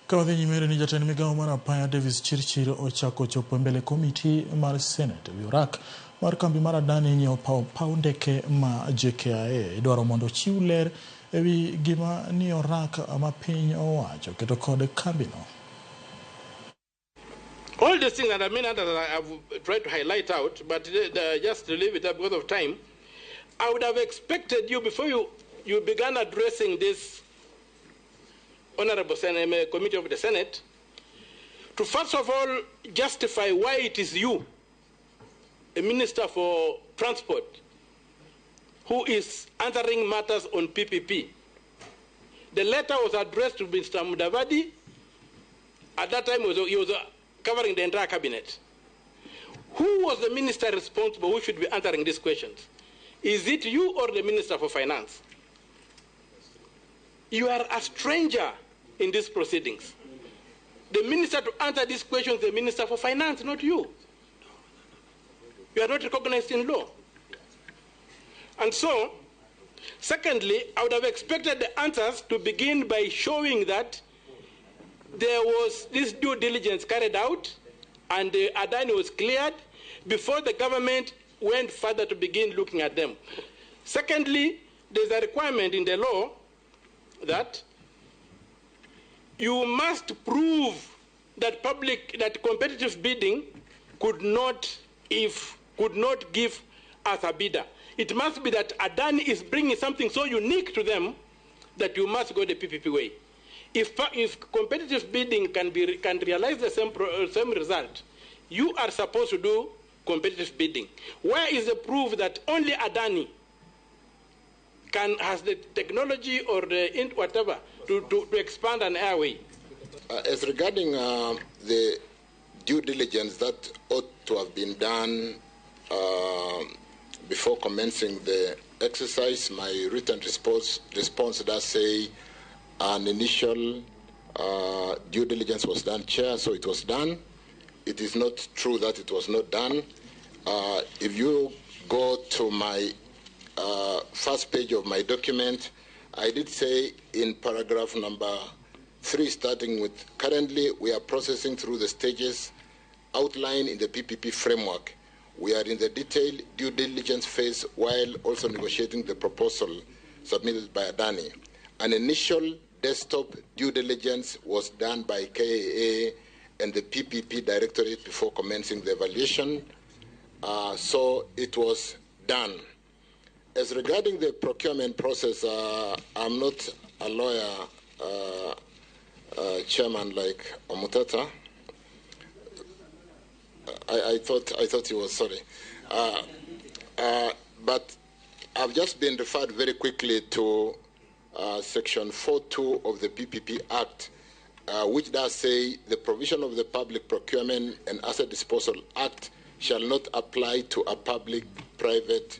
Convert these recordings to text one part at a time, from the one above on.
Kawadhi nyimere ni jatend migao mar apaya Davis Chirchir ochako chopo mbele komiti mar Senet orag mar kambi mar ADANI nyiewo paw ndeke ma JKIA idwaro mondo chiw ler ewi gima ni orag ma piny owacho keto kod kambino. All the things that I've tried to highlight out, but just to leave it up because of time, I would have expected you, before you began addressing this Honorable Senate, Committee of the Senate, to first of all justify why it is you, a Minister for Transport, who is answering matters on PPP. The letter was addressed to Mr. Mudavadi. At that time, he was covering the entire cabinet. Who was the minister responsible who should be answering these questions? Is it you or the Minister for Finance? You are a stranger in these proceedings. The minister to answer these questions is the Minister for Finance, not you. You are not recognized in law. And so, secondly, I would have expected the answers to begin by showing that there was this due diligence carried out and the ADANI was cleared before the government went further to begin looking at them. Secondly, there's a requirement in the law that you must prove that competitive bidding could not give us a bidder. It must be that ADANI is bringing something so unique to them that you must go the PPP way. If competitive bidding can realize the same result, you are supposed to do competitive bidding. Where is the proof that only ADANI has the technology or the whatever to expand an airway? As regarding the due diligence that ought to have been done before commencing the exercise, my written response does say an initial due diligence was done, Chair, so it was done. It is not true that it was not done. If you go to my first page of my document, I did say in paragraph number 3, starting with, currently we are processing through the stages outlined in the PPP framework. We are in the detailed due diligence phase while also negotiating the proposal submitted by ADANI. An initial desktop due diligence was done by KAA and the PPP Directorate before commencing the evaluation. So it was done. As regarding the procurement process, I'm not a lawyer, Chairman, like Omutata. I thought he was, sorry. But I've just been referred very quickly to Section 4.2 of the PPP Act, which does say the provision of the Public Procurement and Asset Disposal Act shall not apply to a public-private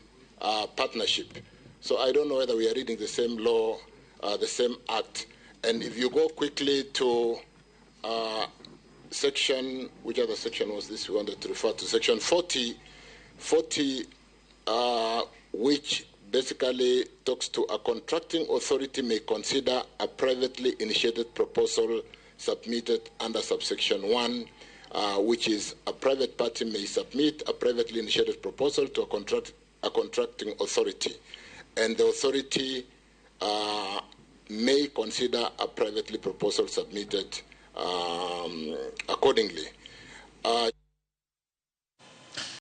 partnership. So I don't know whether we are reading the same law, the same act. And if you go quickly to section, which other section was this we wanted to refer to? Section 40, which basically talks to a contracting authority may consider a privately initiated proposal submitted under subsection 1, which is a private party may submit a privately initiated proposal to a contracting authority, and the authority may consider a privately proposal submitted accordingly.